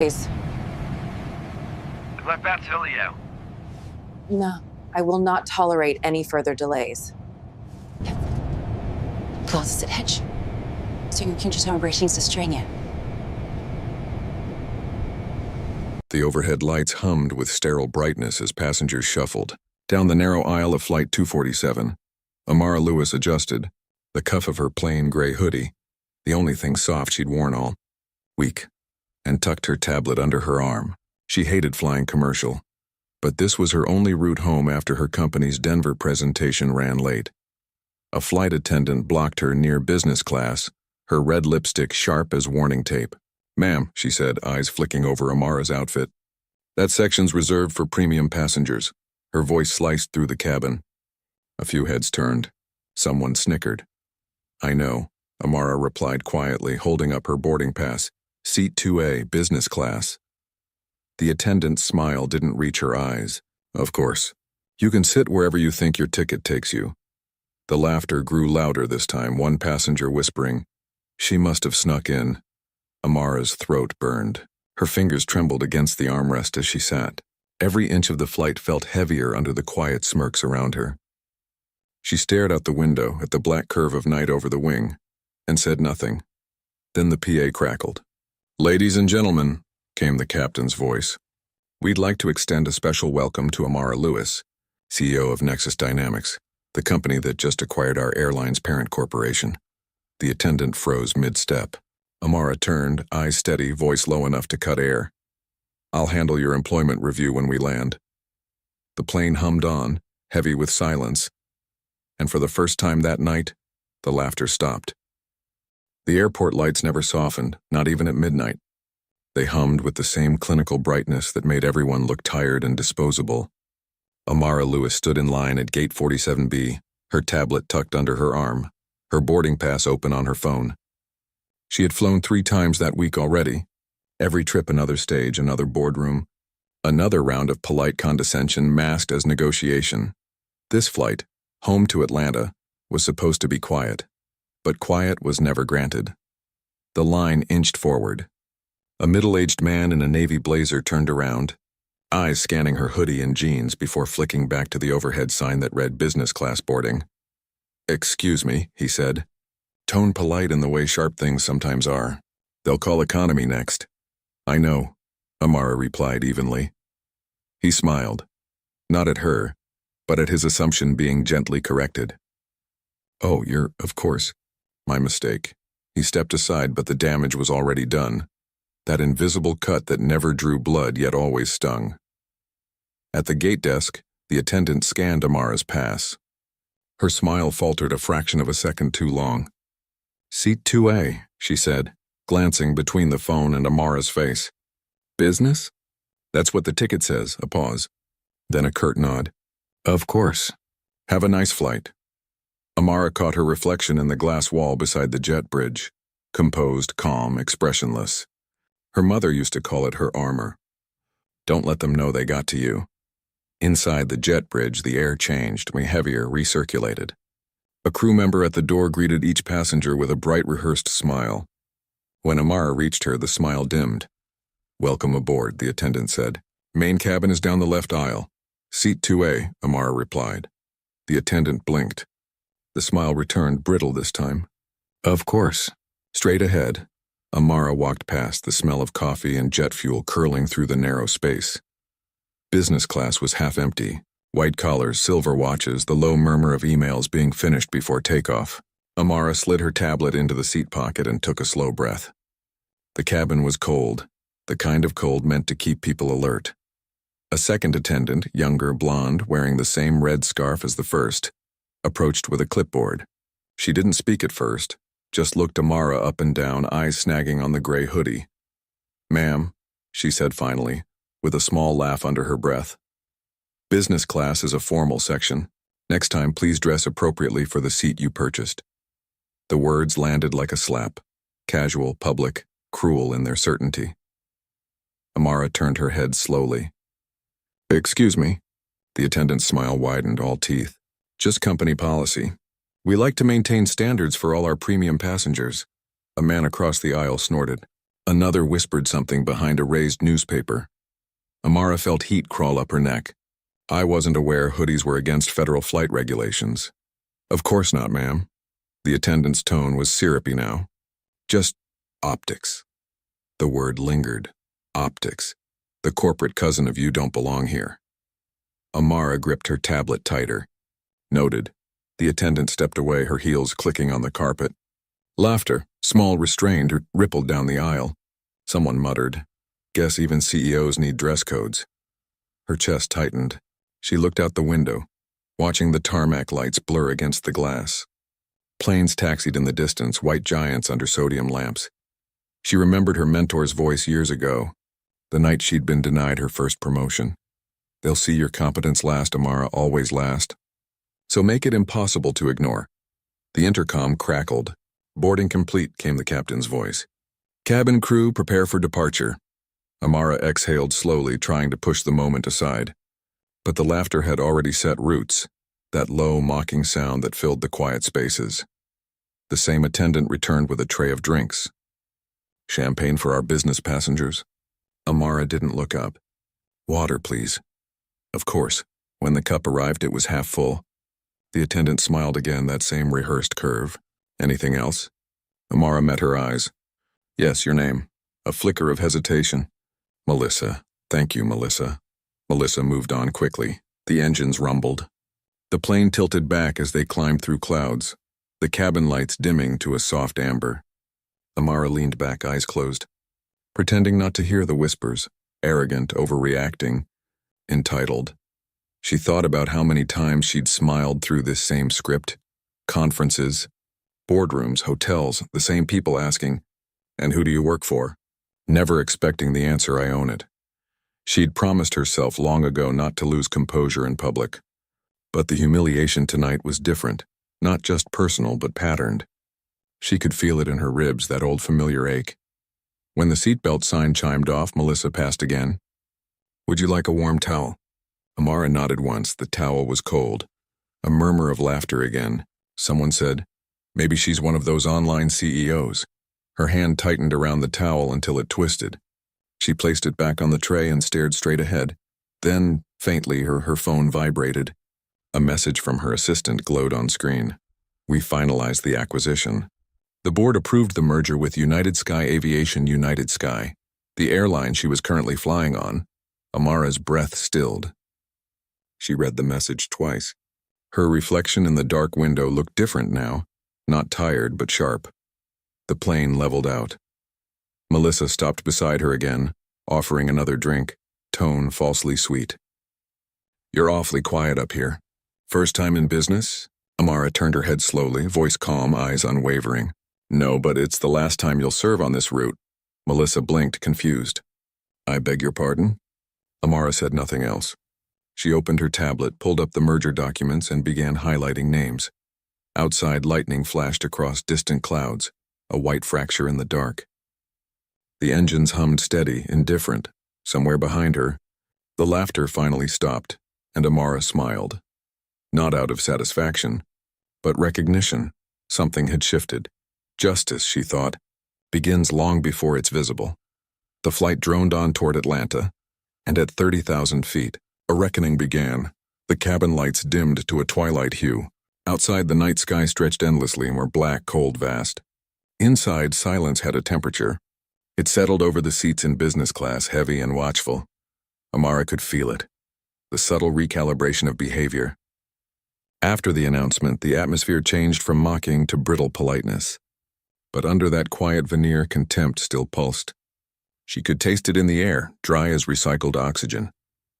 Please. Let Bats Julio. No, I will not tolerate any further delays. Close the edge. So you can just have ratings to strain you. The overhead lights hummed with sterile brightness as passengers shuffled. Down the narrow aisle of Flight 247, Amara Lewis adjusted, the cuff of her plain gray hoodie, the only thing soft she'd worn all week, and tucked her tablet under her arm. She hated flying commercial, but this was her only route home after her company's Denver presentation ran late. A flight attendant blocked her near business class, her red lipstick sharp as warning tape. "Ma'am," she said, eyes flicking over Amara's outfit. "That section's reserved for premium passengers." Her voice sliced through the cabin. A few heads turned. Someone snickered. "I know," Amara replied quietly, holding up her boarding pass. "Seat 2A, business class." The attendant's smile didn't reach her eyes. "Of course. You can sit wherever you think your ticket takes you." The laughter grew louder this time, one passenger whispering, "She must have snuck in." Amara's throat burned. Her fingers trembled against the armrest as she sat. Every inch of the flight felt heavier under the quiet smirks around her. She stared out the window at the black curve of night over the wing and said nothing. Then the PA crackled. "Ladies and gentlemen," came the captain's voice, "we'd like to extend a special welcome to Amara Lewis, CEO of Nexus Dynamics, the company that just acquired our airline's parent corporation." The attendant froze mid-step. Amara turned, eyes steady, voice low enough to cut air. "I'll handle your employment review when we land." The plane hummed on, heavy with silence, and for the first time that night, the laughter stopped. The airport lights never softened, not even at midnight. They hummed with the same clinical brightness that made everyone look tired and disposable. Amara Lewis stood in line at Gate 47B, her tablet tucked under her arm, her boarding pass open on her phone. She had flown 3 times that week already. Every trip another stage, another boardroom, another round of polite condescension masked as negotiation. This flight, home to Atlanta, was supposed to be quiet, but quiet was never granted. The line inched forward. A middle-aged man in a navy blazer turned around, eyes scanning her hoodie and jeans before flicking back to the overhead sign that read business class boarding. "Excuse me," he said, tone polite in the way sharp things sometimes are. "They'll call economy next." "I know," Amara replied evenly. He smiled, not at her, but at his assumption being gently corrected. "Oh, of course, my mistake." He stepped aside, but the damage was already done. That invisible cut that never drew blood yet always stung. At the gate desk, the attendant scanned Amara's pass. Her smile faltered a fraction of a second too long. "Seat 2A, she said, glancing between the phone and Amara's face. "Business?" "That's what the ticket says." A pause. Then a curt nod. "Of course. Have a nice flight." Amara caught her reflection in the glass wall beside the jet bridge. Composed, calm, expressionless. Her mother used to call it her armor. Don't let them know they got to you. Inside the jet bridge, the air changed, way heavier, recirculated. A crew member at the door greeted each passenger with a bright, rehearsed smile. When Amara reached her, the smile dimmed. "Welcome aboard," the attendant said. "Main cabin is down the left aisle." "Seat 2A, Amara replied. The attendant blinked. The smile returned, brittle this time. "Of course." Straight ahead, Amara walked past, the smell of coffee and jet fuel curling through the narrow space. Business class was half empty. White collars, silver watches, the low murmur of emails being finished before takeoff. Amara slid her tablet into the seat pocket and took a slow breath. The cabin was cold, the kind of cold meant to keep people alert. A second attendant, younger, blonde, wearing the same red scarf as the first, approached with a clipboard. She didn't speak at first, just looked Amara up and down, eyes snagging on the gray hoodie. "Ma'am," she said finally, with a small laugh under her breath. "Business class is a formal section. Next time, please dress appropriately for the seat you purchased." The words landed like a slap, casual, public, cruel in their certainty. Amara turned her head slowly. "Excuse me." The attendant's smile widened, all teeth. "Just company policy. We like to maintain standards for all our premium passengers." A man across the aisle snorted. Another whispered something behind a raised newspaper. Amara felt heat crawl up her neck. I wasn't aware hoodies were against federal flight regulations. Of course not, ma'am. The attendant's tone was syrupy now. Just optics. The word lingered. Optics. The corporate cousin of you don't belong here. Amara gripped her tablet tighter. Noted. The attendant stepped away, her heels clicking on the carpet. Laughter, small restrained, rippled down the aisle. Someone muttered, "Guess even CEOs need dress codes." Her chest tightened. She looked out the window, watching the tarmac lights blur against the glass. Planes taxied in the distance, white giants under sodium lamps. She remembered her mentor's voice years ago, the night she'd been denied her first promotion. "They'll see your competence last, Amara, always last. So make it impossible to ignore." The intercom crackled. "Boarding complete," came the captain's voice. "Cabin crew, prepare for departure." Amara exhaled slowly, trying to push the moment aside. But the laughter had already set roots, that low, mocking sound that filled the quiet spaces. The same attendant returned with a tray of drinks. "Champagne for our business passengers?" Amara didn't look up. "Water, please." Of course, when the cup arrived, it was half full. The attendant smiled again, that same rehearsed curve. "Anything else?" Amara met her eyes. "Yes, your name." A flicker of hesitation. "Melissa. Thank you, Melissa." Melissa moved on quickly. The engines rumbled. The plane tilted back as they climbed through clouds, the cabin lights dimming to a soft amber. Amara leaned back, eyes closed, pretending not to hear the whispers, arrogant, overreacting, entitled. She thought about how many times she'd smiled through this same script. Conferences, boardrooms, hotels, the same people asking, "And who do you work for?" Never expecting the answer, "I own it." She'd promised herself long ago not to lose composure in public. But the humiliation tonight was different, not just personal but patterned. She could feel it in her ribs, that old familiar ache. When the seatbelt sign chimed off, Melissa passed again. "Would you like a warm towel?" Amara nodded once. The towel was cold. A murmur of laughter again. Someone said, "Maybe she's one of those online CEOs." Her hand tightened around the towel until it twisted. She placed it back on the tray and stared straight ahead. Then, faintly, her phone vibrated. A message from her assistant glowed on screen. "We finalized the acquisition. The board approved the merger with United Sky Aviation United Sky, the airline she was currently flying on." Amara's breath stilled. She read the message twice. Her reflection in the dark window looked different now, not tired but sharp. The plane leveled out. Melissa stopped beside her again, offering another drink, tone falsely sweet. "You're awfully quiet up here. First time in business?" Amara turned her head slowly, voice calm, eyes unwavering. "No, but it's the last time you'll serve on this route." Melissa blinked, confused. "I beg your pardon?" Amara said nothing else. She opened her tablet, pulled up the merger documents, and began highlighting names. Outside, lightning flashed across distant clouds, a white fracture in the dark. The engines hummed steady, indifferent. Somewhere behind her, the laughter finally stopped, and Amara smiled. Not out of satisfaction, but recognition. Something had shifted. Justice, she thought, begins long before it's visible. The flight droned on toward Atlanta, and at 30,000 feet, a reckoning began. The cabin lights dimmed to a twilight hue. Outside, the night sky stretched endlessly and were black, cold, vast. Inside, silence had a temperature. It settled over the seats in business class, heavy and watchful. Amara could feel it, the subtle recalibration of behavior. After the announcement, the atmosphere changed from mocking to brittle politeness. But under that quiet veneer, contempt still pulsed. She could taste it in the air, dry as recycled oxygen.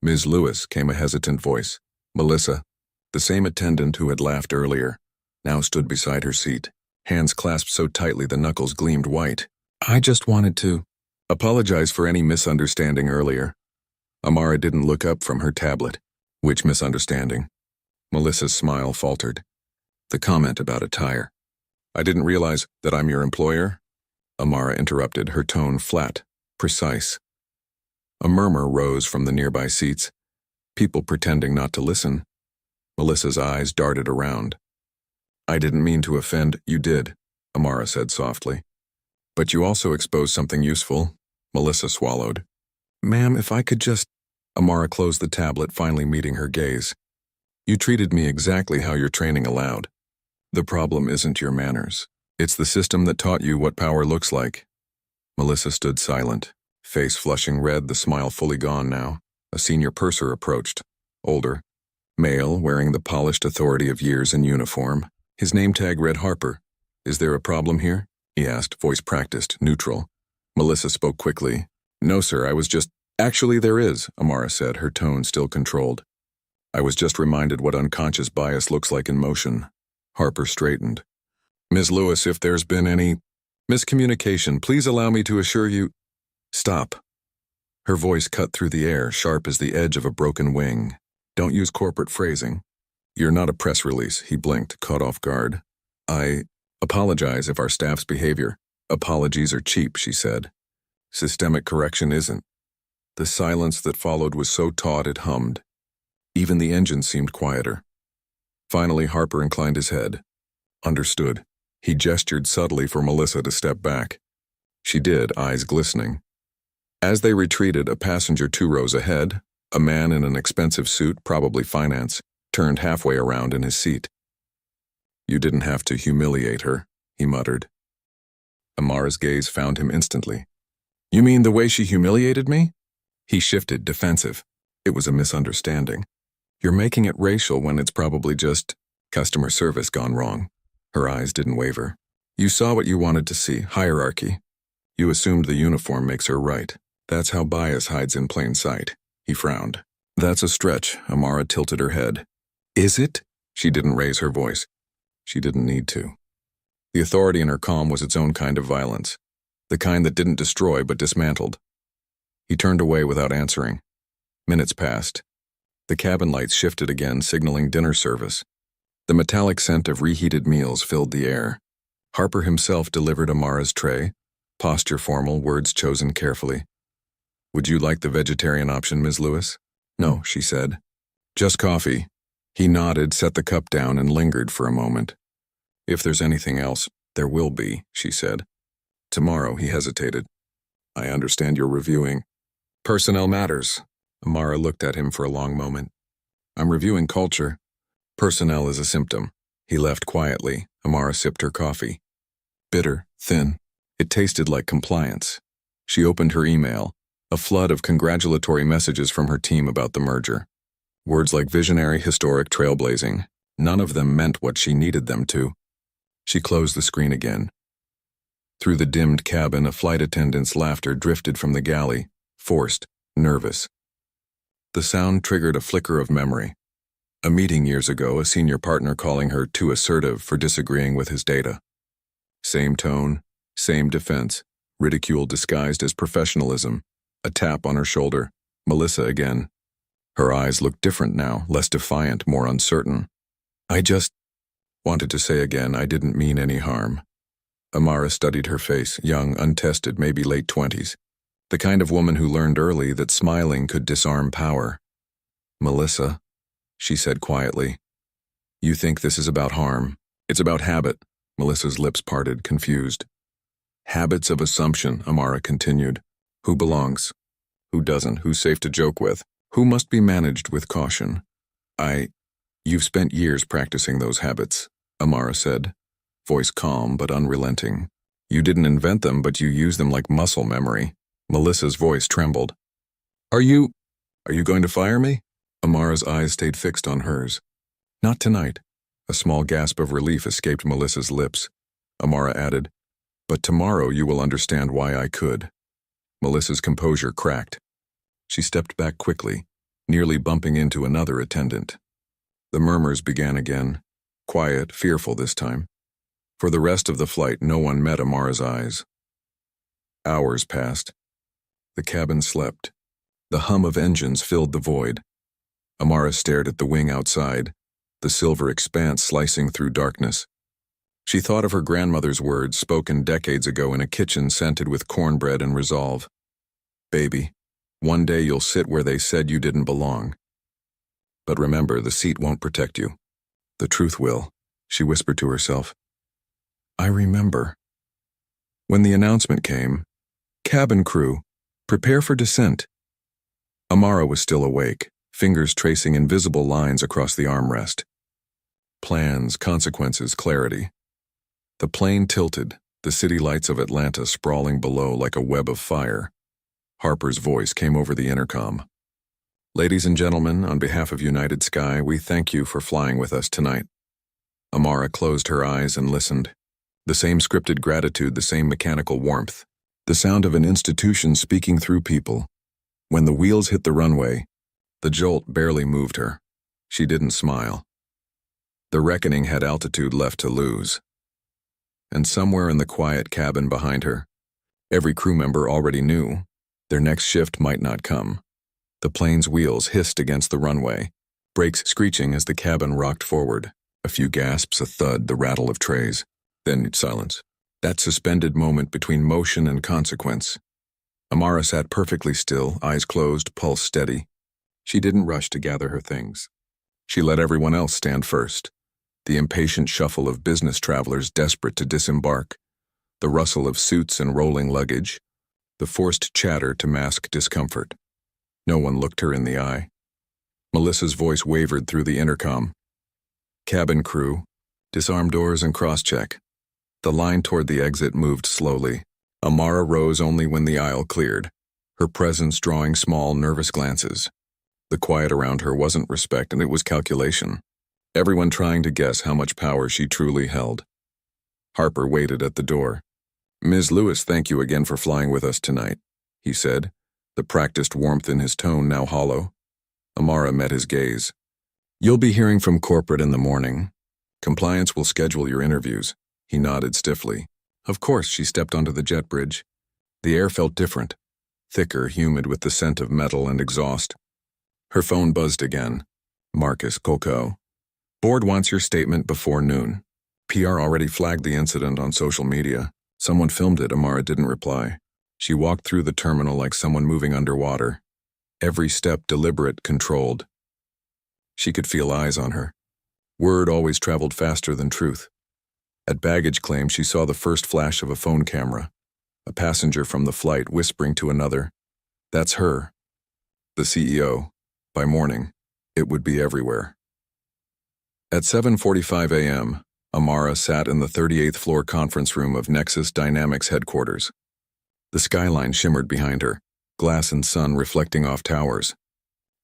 "Ms. Lewis," came a hesitant voice. Melissa, the same attendant who had laughed earlier, now stood beside her seat, hands clasped so tightly the knuckles gleamed white. "I just wanted to apologize for any misunderstanding earlier." Amara didn't look up from her tablet. "Which misunderstanding?" Melissa's smile faltered. "The comment about a tire." "I didn't realize that I'm your employer." Amara interrupted, her tone flat, precise. A murmur rose from the nearby seats, people pretending not to listen. Melissa's eyes darted around. "I didn't mean to offend." "You did," Amara said softly. But you also exposed something useful. Melissa swallowed. Ma'am, if I could just... Amara closed the tablet, finally meeting her gaze. You treated me exactly how your training allowed. The problem isn't your manners. It's the system that taught you what power looks like. Melissa stood silent, face flushing red, the smile fully gone now. A senior purser approached. Older. Male, wearing the polished authority of years in uniform. His name tag read Harper. Is there a problem here? He asked, voice practiced, neutral. Melissa spoke quickly. No, sir, I was just... Actually, there is, Amara said, her tone still controlled. I was just reminded what unconscious bias looks like in motion. Harper straightened. Ms. Lewis, if there's been any miscommunication, please allow me to assure you... Stop. Her voice cut through the air, sharp as the edge of a broken wing. Don't use corporate phrasing. You're not a press release, he blinked, caught off guard. I apologize if our staff's behavior... Apologies are cheap, she said. Systemic correction isn't. The silence that followed was so taut it hummed. Even the engine seemed quieter. Finally, Harper inclined his head. Understood. He gestured subtly for Melissa to step back. She did, eyes glistening. As they retreated, a passenger 2 rows ahead, a man in an expensive suit, probably finance, turned halfway around in his seat. You didn't have to humiliate her, he muttered. Amara's gaze found him instantly. You mean the way she humiliated me? He shifted, defensive. It was a misunderstanding. You're making it racial when it's probably just customer service gone wrong. Her eyes didn't waver. You saw what you wanted to see, hierarchy. You assumed the uniform makes her right. That's how bias hides in plain sight. He frowned. That's a stretch, Amara tilted her head. Is it? She didn't raise her voice. She didn't need to. The authority in her calm was its own kind of violence, the kind that didn't destroy but dismantled. He turned away without answering. Minutes passed. The cabin lights shifted again, signaling dinner service. The metallic scent of reheated meals filled the air. Harper himself delivered Amara's tray, posture formal, words chosen carefully. Would you like the vegetarian option, Ms. Lewis? No, she said. Just coffee. He nodded, set the cup down, and lingered for a moment. If there's anything else, there will be, she said. Tomorrow, he hesitated. I understand you're reviewing personnel matters. Amara looked at him for a long moment. I'm reviewing culture. Personnel is a symptom. He left quietly. Amara sipped her coffee. Bitter, thin. It tasted like compliance. She opened her email, a flood of congratulatory messages from her team about the merger. Words like visionary, historic, trailblazing. None of them meant what she needed them to. She closed the screen again. Through the dimmed cabin, a flight attendant's laughter drifted from the galley, forced, nervous. The sound triggered a flicker of memory. A meeting years ago, a senior partner calling her too assertive for disagreeing with his data. Same tone, same defense, ridicule disguised as professionalism, a tap on her shoulder. Melissa again. Her eyes looked different now, less defiant, more uncertain. I just wanted to say again I didn't mean any harm. Amara studied her face, young, untested, maybe late 20s. The kind of woman who learned early that smiling could disarm power. Melissa, she said quietly, you think this is about harm. It's about habit. Melissa's lips parted, confused. Habits of assumption, Amara continued. Who belongs? Who doesn't? Who's safe to joke with? Who must be managed with caution? You've spent years practicing those habits, Amara said, voice calm but unrelenting. You didn't invent them, but you use them like muscle memory. Melissa's voice trembled. Are you going to fire me? Amara's eyes stayed fixed on hers. Not tonight. A small gasp of relief escaped Melissa's lips. Amara added, but tomorrow you will understand why I could. Melissa's composure cracked. She stepped back quickly, nearly bumping into another attendant. The murmurs began again, quiet, fearful this time. For the rest of the flight, no one met Amara's eyes. Hours passed. The cabin slept. The hum of engines filled the void. Amara stared at the wing outside, the silver expanse slicing through darkness. She thought of her grandmother's words spoken decades ago in a kitchen scented with cornbread and resolve. Baby, one day you'll sit where they said you didn't belong. But remember, the seat won't protect you. The truth will, she whispered to herself. I remember. When the announcement came, "Cabin crew, prepare for descent." Amara was still awake, fingers tracing invisible lines across the armrest. Plans, consequences, clarity. The plane tilted, the city lights of Atlanta sprawling below like a web of fire. Harper's voice came over the intercom. "Ladies and gentlemen, on behalf of United Sky, we thank you for flying with us tonight." Amara closed her eyes and listened. The same scripted gratitude, the same mechanical warmth. The sound of an institution speaking through people. When the wheels hit the runway, the jolt barely moved her. She didn't smile. The reckoning had altitude left to lose. And somewhere in the quiet cabin behind her, every crew member already knew their next shift might not come. The plane's wheels hissed against the runway, brakes screeching as the cabin rocked forward. A few gasps, a thud, the rattle of trays. Then silence. That suspended moment between motion and consequence. Amara sat perfectly still, eyes closed, pulse steady. She didn't rush to gather her things. She let everyone else stand first. The impatient shuffle of business travelers desperate to disembark, the rustle of suits and rolling luggage, the forced chatter to mask discomfort. No one looked her in the eye. Melissa's voice wavered through the intercom. "Cabin crew, disarm doors and cross-check." The line toward the exit moved slowly. Amara rose only when the aisle cleared, her presence drawing small, nervous glances. The quiet around her wasn't respect, and it was calculation. Everyone trying to guess how much power she truly held. Harper waited at the door. "Ms. Lewis, thank you again for flying with us tonight," he said, the practiced warmth in his tone now hollow. Amara met his gaze. "You'll be hearing from corporate in the morning. Compliance will schedule your interviews." He nodded stiffly. Of course. She stepped onto the jet bridge. The air felt different, thicker, humid with the scent of metal and exhaust. Her phone buzzed again. "Marcus, Colco. Board wants your statement before noon." PR already flagged the incident on social media. Someone filmed it. Amara didn't reply. She walked through the terminal like someone moving underwater. Every step deliberate, controlled. She could feel eyes on her. Word always traveled faster than truth. At baggage claim, she saw the first flash of a phone camera. A passenger from the flight whispering to another, "That's her." The CEO. By morning, it would be everywhere. At 7:45 a.m., Amara sat in the 38th floor conference room of Nexus Dynamics headquarters. The skyline shimmered behind her, glass and sun reflecting off towers.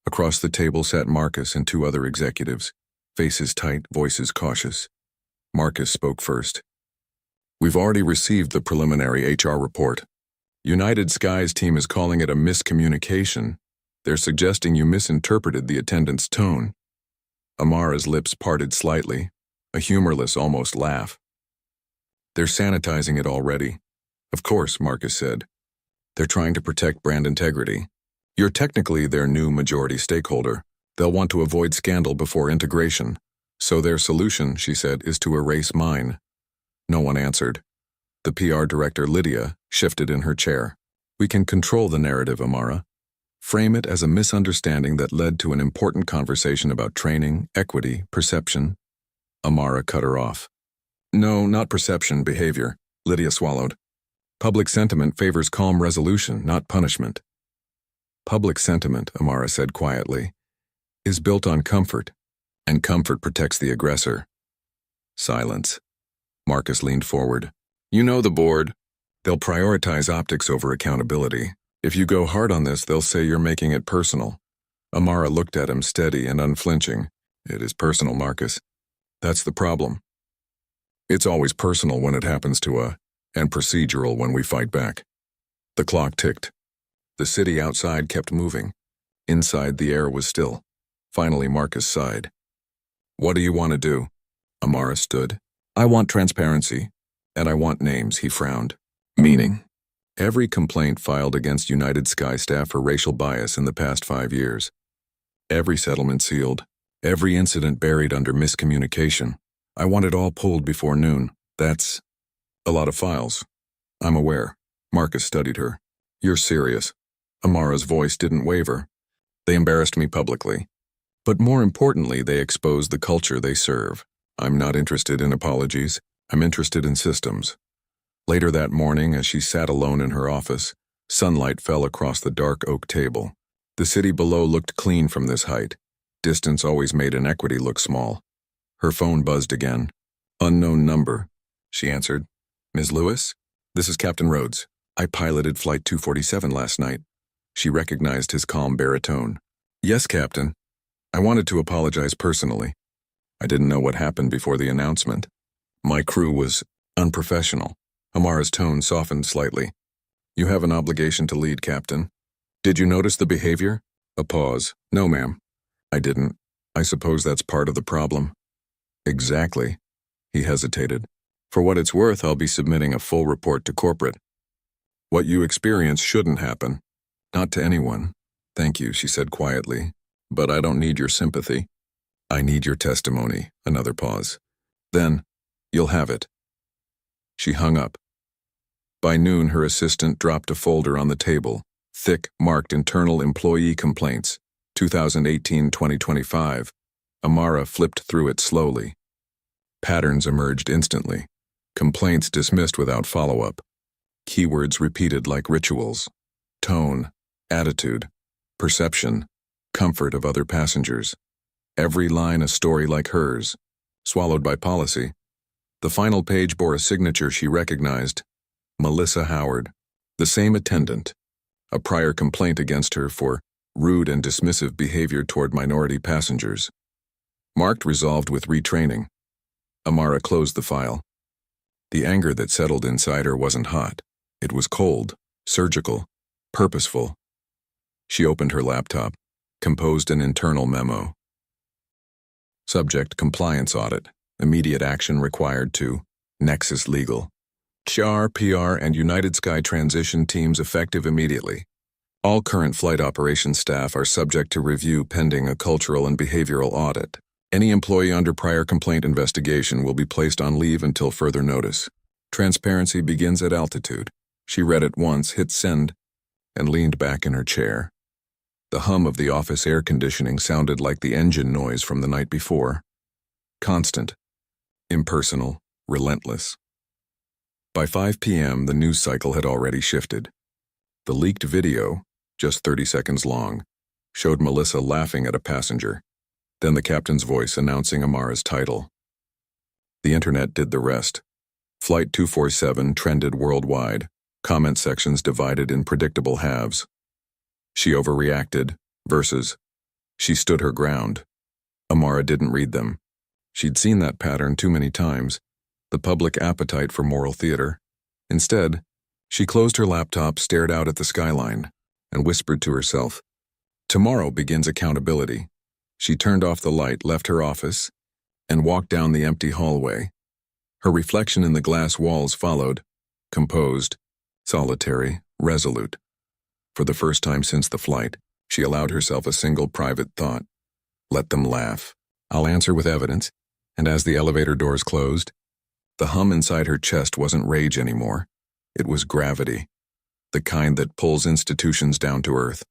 Across the table sat Marcus and two other executives, faces tight, voices cautious. Marcus spoke first. "We've already received the preliminary HR report. United Sky's team is calling it a miscommunication. They're suggesting you misinterpreted the attendant's tone." Amara's lips parted slightly, a humorless almost laugh. "They're sanitizing it already." "Of course," Marcus said. "They're trying to protect brand integrity. You're technically their new majority stakeholder. They'll want to avoid scandal before integration. So their solution," she said, "is to erase mine." No one answered. The PR director, Lydia, shifted in her chair. "We can control the narrative, Amara. Frame it as a misunderstanding that led to an important conversation about training, equity, perception." Amara cut her off. "No, not perception, behavior," Lydia swallowed. "Public sentiment favors calm resolution, not punishment." "Public sentiment," Amara said quietly, "is built on comfort, and comfort protects the aggressor." Silence. Marcus leaned forward. "You know the board. They'll prioritize optics over accountability. If you go hard on this, they'll say you're making it personal." Amara looked at him, steady and unflinching. "It is personal, Marcus. That's the problem. It's always personal when it happens to and procedural when we fight back." The clock ticked. The city outside kept moving. Inside, the air was still. Finally, Marcus sighed. "What do you want to do?" Amara stood. "I want transparency, and I want names," he frowned. "Meaning?" "Every complaint filed against United Sky staff for racial bias in the past 5 years. Every settlement sealed. Every incident buried under miscommunication. I want it all pulled before noon. That's a lot of files." "I'm aware." Marcus studied her. "You're serious." Amara's voice didn't waver. "They embarrassed me publicly. But more importantly, they exposed the culture they serve. I'm not interested in apologies. I'm interested in systems. Later that morning, as she sat alone in her office, sunlight fell across the dark oak table. The city below looked clean from this height. Distance always made inequity look small. Her phone buzzed again. "Unknown number," she answered. "Ms. Lewis? This is Captain Rhodes. I piloted Flight 247 last night." She recognized his calm baritone. "Yes, Captain. I wanted to apologize personally. I didn't know what happened before the announcement. My crew was unprofessional." Amara's tone softened slightly. "You have an obligation to lead, Captain. Did you notice the behavior?" A pause. "No, ma'am. I didn't. I suppose that's part of the problem." "Exactly." He hesitated. "For what it's worth, I'll be submitting a full report to corporate. What you experienced shouldn't happen. Not to anyone. Thank you," she said quietly. "But I don't need your sympathy. I need your testimony." Another pause. "Then, you'll have it." She hung up. By noon, her assistant dropped a folder on the table, thick, marked Internal Employee Complaints, 2018-2025. Amara flipped through it slowly. Patterns emerged instantly. Complaints dismissed without follow-up. Keywords repeated like rituals. Tone, attitude, perception, comfort of other passengers. Every line a story like hers, swallowed by policy. The final page bore a signature she recognized. Melissa Howard, the same attendant. A prior complaint against her for rude and dismissive behavior toward minority passengers. Marked resolved with retraining. Amara closed the file. The anger that settled inside her wasn't hot. It was cold, surgical, purposeful. She opened her laptop, composed an internal memo. Subject: compliance audit. Immediate action required to Nexus Legal. HR, PR, and United Sky transition teams effective immediately. All current flight operations staff are subject to review pending a cultural and behavioral audit. Any employee under prior complaint investigation will be placed on leave until further notice. Transparency begins at altitude. She read it once, hit send, and leaned back in her chair. The hum of the office air conditioning sounded like the engine noise from the night before. Constant, impersonal, relentless. By 5 p.m., the news cycle had already shifted. The leaked video, just 30 seconds long, showed Melissa laughing at a passenger, then the captain's voice announcing Amara's title. The internet did the rest. Flight 247 trended worldwide, comment sections divided in predictable halves. She overreacted, versus she stood her ground. Amara didn't read them. She'd seen that pattern too many times, the public appetite for moral theater. Instead, she closed her laptop, stared out at the skyline, and whispered to herself, "Tomorrow begins accountability." She turned off the light, left her office, and walked down the empty hallway. Her reflection in the glass walls followed, composed, solitary, resolute. For the first time since the flight, she allowed herself a single private thought. Let them laugh. I'll answer with evidence. And as the elevator doors closed, the hum inside her chest wasn't rage anymore. It was gravity, the kind that pulls institutions down to earth.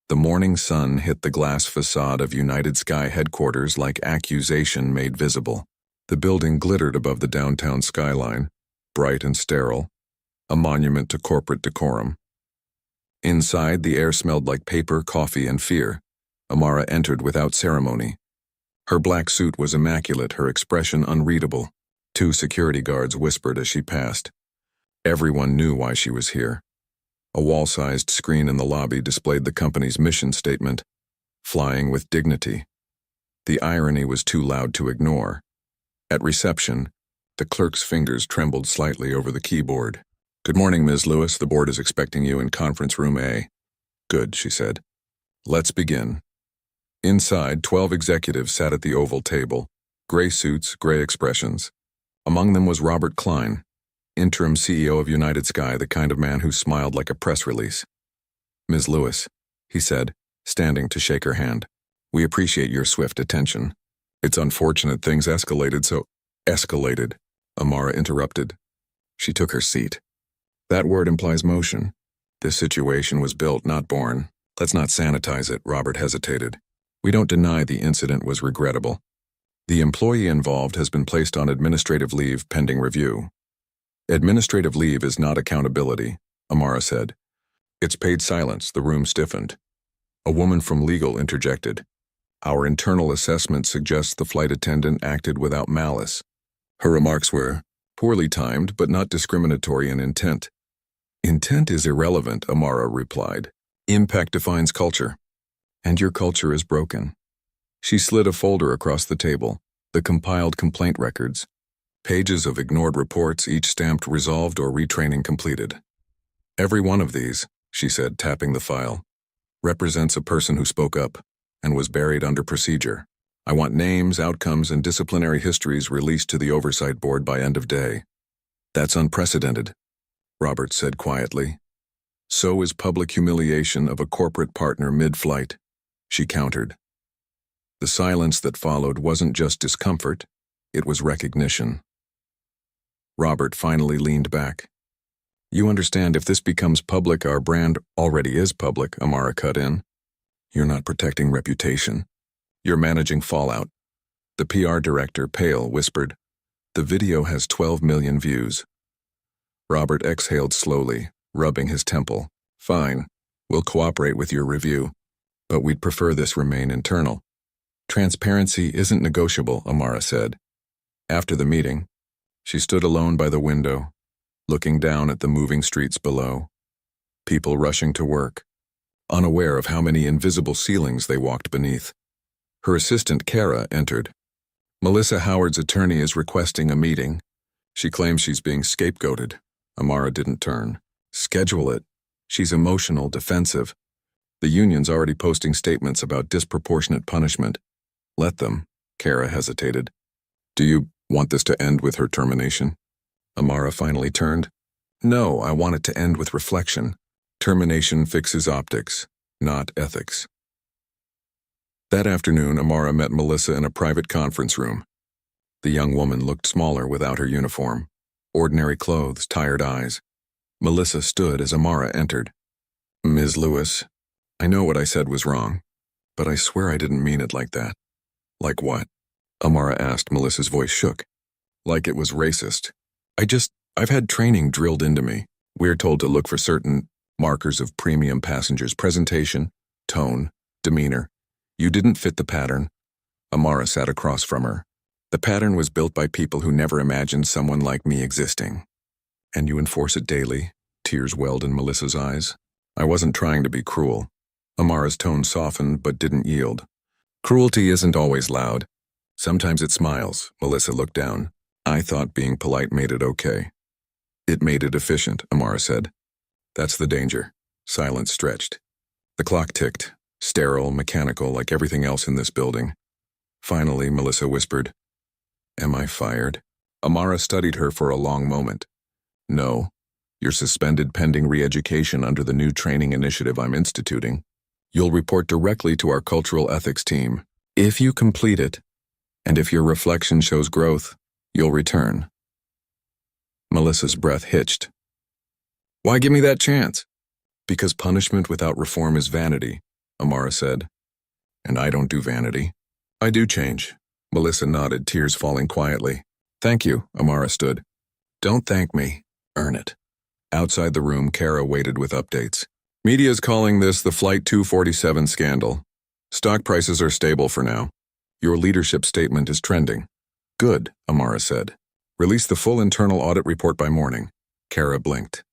The morning sun hit the glass facade of United Sky headquarters like accusation made visible. The building glittered above the downtown skyline, bright and sterile, a monument to corporate decorum. Inside, the air smelled like paper, coffee, and fear. Amara entered without ceremony. Her black suit was immaculate, her expression unreadable. 2 security guards whispered as she passed. Everyone knew why she was here. A wall-sized screen in the lobby displayed the company's mission statement, "Flying with Dignity." The irony was too loud to ignore. At reception, the clerk's fingers trembled slightly over the keyboard. "Good morning, Ms. Lewis. The board is expecting you in conference room A." "Good," she said. "Let's begin." Inside, 12 executives sat at the oval table, gray suits, gray expressions. Among them was Robert Klein, interim CEO of United Sky, the kind of man who smiled like a press release. "Ms. Lewis," he said, standing to shake her hand, "we appreciate your swift attention. It's unfortunate things escalated so—" "Escalated," Amara interrupted. She took her seat. "That word implies motion. This situation was built, not born. Let's not sanitize it," Robert hesitated. "We don't deny the incident was regrettable. The employee involved has been placed on administrative leave pending review. Administrative leave is not accountability, Amara said. It's paid silence. The room stiffened. A woman from legal interjected. Our internal assessment suggests the flight attendant acted without malice. Her remarks were poorly timed but not discriminatory in intent. Intent is irrelevant, Amara replied. Impact defines culture. And your culture is broken. She slid a folder across the table, the compiled complaint records. Pages of ignored reports, each stamped resolved or retraining completed. Every one of these, she said, tapping the file, represents a person who spoke up and was buried under procedure. I want names, outcomes, and disciplinary histories released to the oversight board by end of day. That's unprecedented, Roberts said quietly. So is public humiliation of a corporate partner mid-flight, she countered. The silence that followed wasn't just discomfort, it was recognition. Robert finally leaned back. You understand, if this becomes public, our brand already is public, Amara cut in. You're not protecting reputation. You're managing fallout. The PR director, pale, whispered, The video has 12 million views. Robert exhaled slowly, rubbing his temple. Fine, we'll cooperate with your review, but we'd prefer this remain internal. Transparency isn't negotiable, Amara said. After the meeting, she stood alone by the window, looking down at the moving streets below. People rushing to work, unaware of how many invisible ceilings they walked beneath. Her assistant, Kara, entered. Melissa Howard's attorney is requesting a meeting. She claims she's being scapegoated. Amara didn't turn. Schedule it. She's emotional, defensive. The union's already posting statements about disproportionate punishment. Let them. Kara hesitated. Do you want this to end with her termination? Amara finally turned. No, I want it to end with reflection. Termination fixes optics, not ethics. That afternoon, Amara met Melissa in a private conference room. The young woman looked smaller without her uniform. Ordinary clothes, tired eyes. Melissa stood as Amara entered. Ms. Lewis, I know what I said was wrong, but I swear I didn't mean it like that. Like what? Amara asked. Melissa's voice shook. Like it was racist. I've had training drilled into me. We're told to look for certain markers of premium passengers' presentation, tone, demeanor. You didn't fit the pattern. Amara sat across from her. The pattern was built by people who never imagined someone like me existing. And you enforce it daily. Tears welled in Melissa's eyes. I wasn't trying to be cruel. Amara's tone softened but didn't yield. Cruelty isn't always loud. Sometimes it smiles. Melissa looked down. I thought being polite made it okay. It made it efficient, Amara said. That's the danger. Silence stretched. The clock ticked, sterile, mechanical, like everything else in this building. Finally, Melissa whispered, Am I fired? Amara studied her for a long moment. No. You're suspended pending re-education under the new training initiative I'm instituting. You'll report directly to our cultural ethics team. If you complete it, and if your reflection shows growth, you'll return. Melissa's breath hitched. Why give me that chance? Because punishment without reform is vanity, Amara said. And I don't do vanity. I do change. Melissa nodded, tears falling quietly. Thank you, Amara stood. Don't thank me. Earn it. Outside the room, Kara waited with updates. Media's calling this the Flight 247 scandal. Stock prices are stable for now. Your leadership statement is trending. Good, Amara said. Release the full internal audit report by morning. Kara blinked.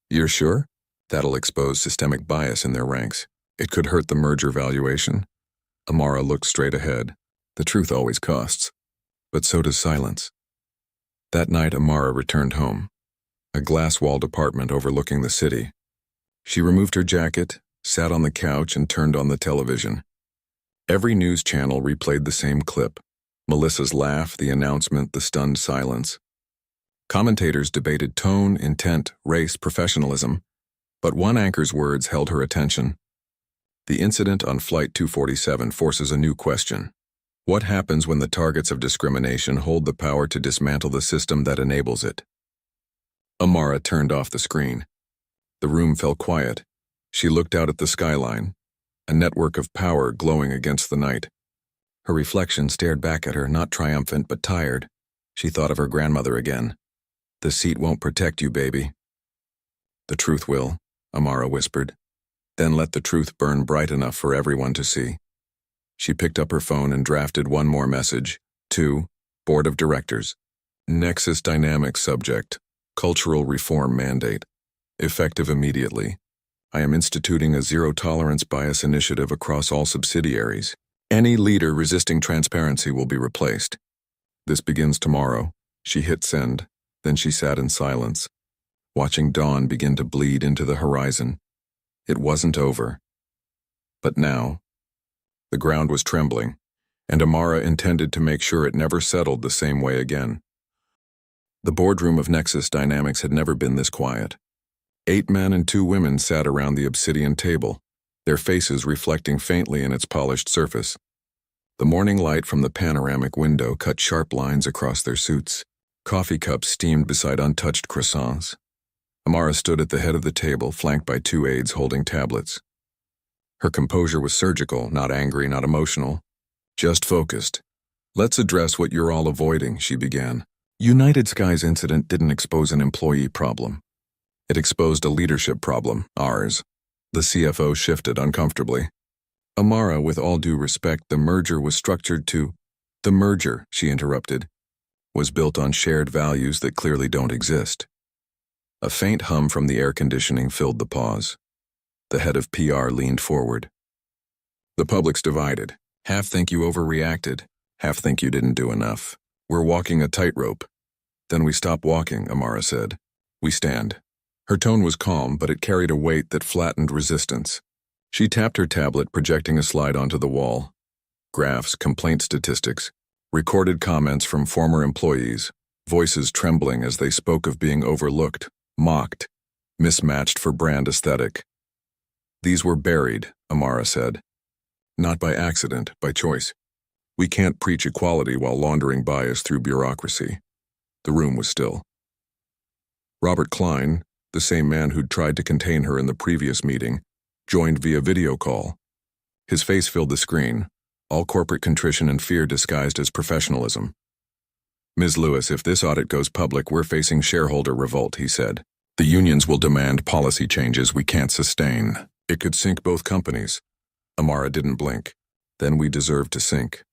You're sure? That'll expose systemic bias in their ranks. It could hurt the merger valuation. Amara looked straight ahead. The truth always costs. But so does silence. That night, Amara returned home. A glass-walled apartment overlooking the city. She removed her jacket, sat on the couch, and turned on the television. Every news channel replayed the same clip. Melissa's laugh, the announcement, the stunned silence. Commentators debated tone, intent, race, professionalism, but one anchor's words held her attention. The incident on Flight 247 forces a new question. What happens when the targets of discrimination hold the power to dismantle the system that enables it? Amara turned off the screen. The room fell quiet. She looked out at the skyline, a network of power glowing against the night. Her reflection stared back at her, not triumphant but tired. She thought of her grandmother again. The seat won't protect you, baby. The truth will, Amara whispered. Then let the truth burn bright enough for everyone to see. She picked up her phone and drafted one more message. To Board of Directors. Nexus Dynamics subject. Cultural reform mandate. Effective immediately. I am instituting a zero-tolerance bias initiative across all subsidiaries. Any leader resisting transparency will be replaced. This begins tomorrow. She hit send. Then she sat in silence, watching dawn begin to bleed into the horizon. It wasn't over. But now, the ground was trembling, and Amara intended to make sure it never settled the same way again. The boardroom of Nexus Dynamics had never been this quiet. 8 men and 2 women sat around the obsidian table, their faces reflecting faintly in its polished surface. The morning light from the panoramic window cut sharp lines across their suits. Coffee cups steamed beside untouched croissants. Amara stood at the head of the table, flanked by 2 aides holding tablets. Her composure was surgical, not angry, not emotional, just focused. Let's address what you're all avoiding, she began. United Sky's incident didn't expose an employee problem. It exposed a leadership problem, ours. The CFO shifted uncomfortably. Amara, with all due respect, the merger was structured to... The merger, she interrupted, was built on shared values that clearly don't exist. A faint hum from the air conditioning filled the pause. The head of PR leaned forward. The public's divided. Half think you overreacted, half think you didn't do enough. We're walking a tightrope. Then we stop walking, Amara said. We stand. Her tone was calm, but it carried a weight that flattened resistance. She tapped her tablet, projecting a slide onto the wall. Graphs, complaint statistics, recorded comments from former employees, voices trembling as they spoke of being overlooked, mocked, mismatched for brand aesthetic. These were buried, Amara said. Not by accident, by choice. We can't preach equality while laundering bias through bureaucracy. The room was still. Robert Klein, the same man who'd tried to contain her in the previous meeting, joined via video call. His face filled the screen, all corporate contrition and fear disguised as professionalism. Ms. Lewis, if this audit goes public, we're facing shareholder revolt, he said. The unions will demand policy changes we can't sustain. It could sink both companies. Amara didn't blink. Then we deserve to sink.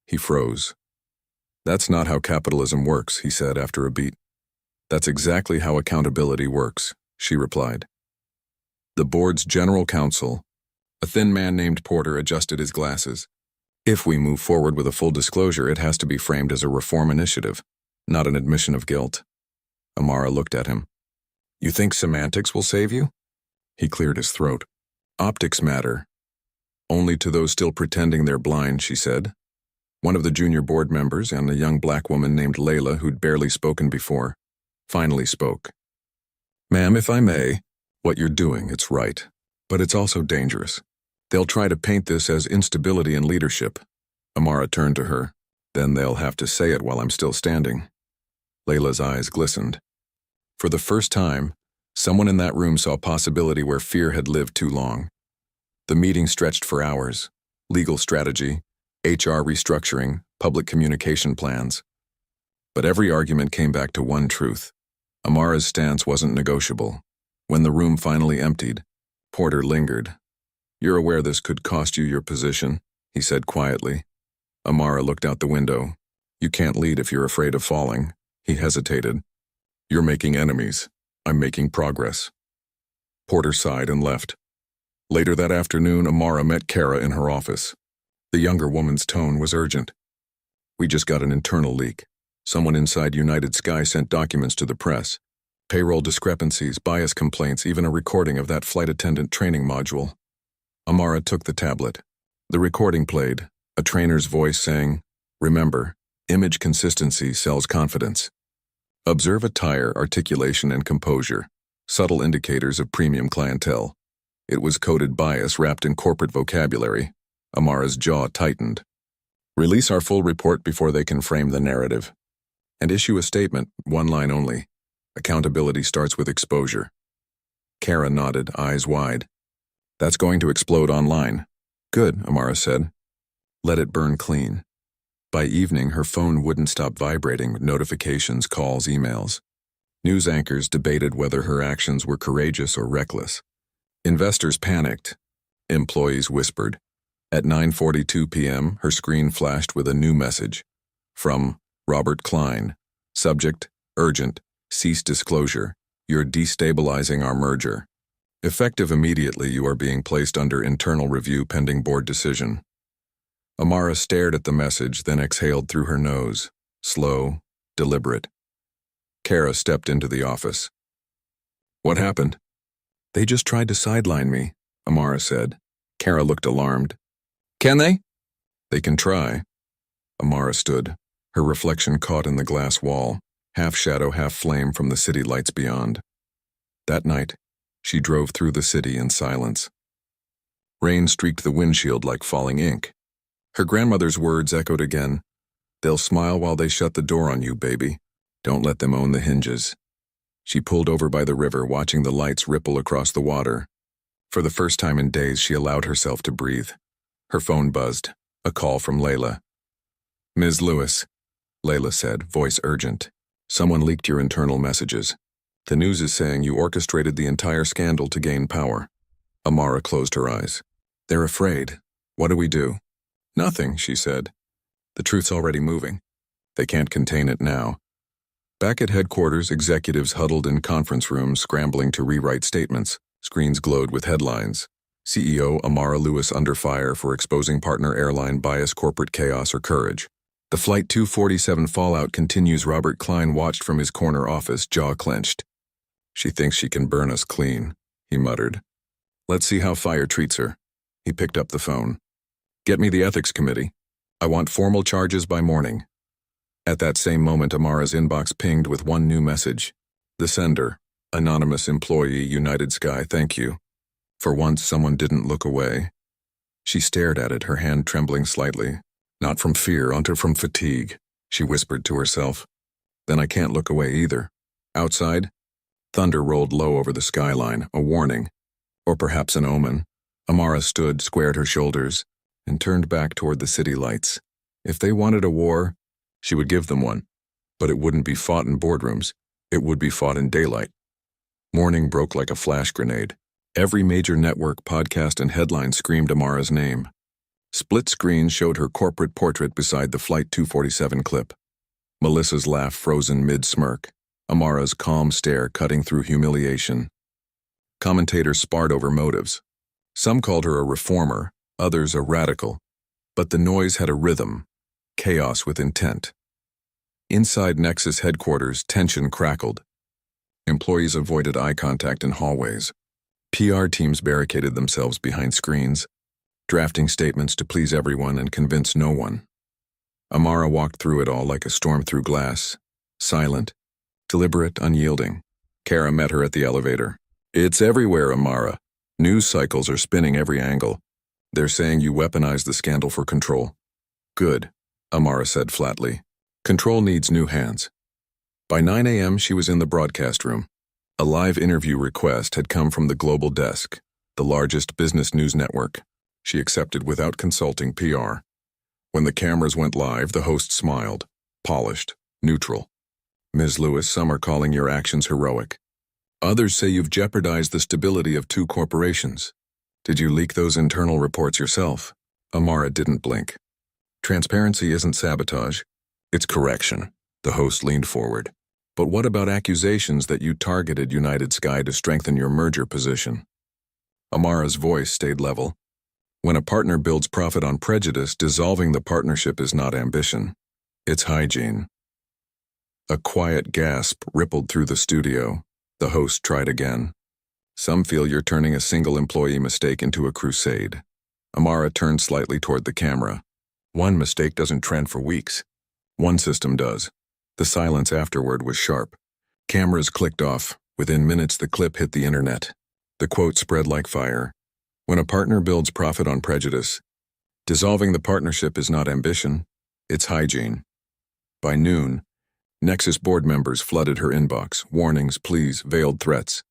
He froze. That's not how capitalism works, he said after a beat. That's exactly how accountability works, she replied. The board's general counsel, a thin man named Porter, adjusted his glasses. If we move forward with a full disclosure, it has to be framed as a reform initiative, not an admission of guilt. Amara looked at him. You think semantics will save you? He cleared his throat. Optics matter. Only to those still pretending they're blind, she said. One of the junior board members, and a young black woman named Layla, who'd barely spoken before, finally spoke. Ma'am, if I may, what you're doing, it's right. But it's also dangerous. They'll try to paint this as instability in leadership. Amara turned to her. Then they'll have to say it while I'm still standing. Layla's eyes glistened. For the first time, someone in that room saw possibility where fear had lived too long. The meeting stretched for hours. Legal strategy, HR restructuring, public communication plans. But every argument came back to one truth. Amara's stance wasn't negotiable. When the room finally emptied, Porter lingered. You're aware this could cost you your position, he said quietly. Amara looked out the window. You can't lead if you're afraid of falling. He hesitated. You're making enemies. I'm making progress. Porter sighed and left. Later that afternoon, Amara met Kara in her office. The younger woman's tone was urgent. We just got an internal leak. Someone inside United Sky sent documents to the press. Payroll discrepancies, bias complaints, even a recording of that flight attendant training module. Amara took the tablet. The recording played, a trainer's voice saying, Remember, image consistency sells confidence. Observe attire, articulation, and composure, subtle indicators of premium clientele. It was coded bias wrapped in corporate vocabulary. Amara's jaw tightened. Release our full report before they can frame the narrative. And issue a statement, one line only. Accountability starts with exposure. Kara nodded, eyes wide. That's going to explode online. Good, Amara said. Let it burn clean. By evening, her phone wouldn't stop vibrating with notifications, calls, emails. News anchors debated whether her actions were courageous or reckless. Investors panicked. Employees whispered. At 9:42 p.m., her screen flashed with a new message. From Robert Klein. Subject, urgent, cease disclosure. You're destabilizing our merger. Effective immediately, you are being placed under internal review pending board decision. Amara stared at the message, then exhaled through her nose. Slow, deliberate. Kara stepped into the office. What happened? They just tried to sideline me, Amara said. Kara looked alarmed. Can they? They can try. Amara stood, her reflection caught in the glass wall, half shadow, half flame from the city lights beyond. That night, she drove through the city in silence. Rain streaked the windshield like falling ink. Her grandmother's words echoed again. They'll smile while they shut the door on you, baby. Don't let them own the hinges. She pulled over by the river, watching the lights ripple across the water. For the first time in days, she allowed herself to breathe. Her phone buzzed. A call from Layla. Ms. Lewis, Layla said, voice urgent. Someone leaked your internal messages. The news is saying you orchestrated the entire scandal to gain power. Amara closed her eyes. They're afraid. What do we do? Nothing, she said. The truth's already moving. They can't contain it now. Back at headquarters, executives huddled in conference rooms, scrambling to rewrite statements. Screens glowed with headlines. CEO Amara Lewis under fire for exposing partner airline bias, corporate chaos, or courage. The Flight 247 fallout continues. Robert Klein watched from his corner office, jaw clenched. She thinks she can burn us clean, he muttered. Let's see how fire treats her. He picked up the phone. Get me the ethics committee. I want formal charges by morning. At that same moment, Amara's inbox pinged with one new message. The sender, anonymous employee, United Sky, thank you. For once, someone didn't look away. She stared at it, her hand trembling slightly. Not from fear, onto from fatigue, she whispered to herself. Then I can't look away either. Outside, thunder rolled low over the skyline, a warning. Or perhaps an omen. Amara stood, squared her shoulders, and turned back toward the city lights. If they wanted a war, she would give them one. But it wouldn't be fought in boardrooms. It would be fought in daylight. Morning broke like a flash grenade. Every major network, podcast, and headline screamed Amara's name. Split screens showed her corporate portrait beside the Flight 247 clip. Melissa's laugh frozen mid-smirk. Amara's calm stare cutting through humiliation. Commentators sparred over motives. Some called her a reformer, others a radical. But the noise had a rhythm. Chaos with intent. Inside Nexus headquarters, tension crackled. Employees avoided eye contact in hallways. PR teams barricaded themselves behind screens, drafting statements to please everyone and convince no one. Amara walked through it all like a storm through glass, silent, deliberate, unyielding. Kara met her at the elevator. It's everywhere, Amara. News cycles are spinning every angle. They're saying you weaponized the scandal for control. Good, Amara said flatly. Control needs new hands. By 9 a.m., she was in the broadcast room. A live interview request had come from the Global Desk, the largest business news network. She accepted without consulting PR. When the cameras went live, the host smiled, polished, neutral. Ms. Lewis, some are calling your actions heroic. Others say you've jeopardized the stability of two corporations. Did you leak those internal reports yourself? Amara didn't blink. Transparency isn't sabotage. It's correction. The host leaned forward. But what about accusations that you targeted United Sky to strengthen your merger position? Amara's voice stayed level. When a partner builds profit on prejudice, dissolving the partnership is not ambition. It's hygiene. A quiet gasp rippled through the studio. The host tried again. Some feel you're turning a single employee mistake into a crusade. Amara turned slightly toward the camera. One mistake doesn't trend for weeks. One system does. The silence afterward was sharp. Cameras clicked off. Within minutes, the clip hit the internet. The quote spread like fire. When a partner builds profit on prejudice, dissolving the partnership is not ambition, it's hygiene. By noon, Nexus board members flooded her inbox. Warnings, pleas, veiled threats.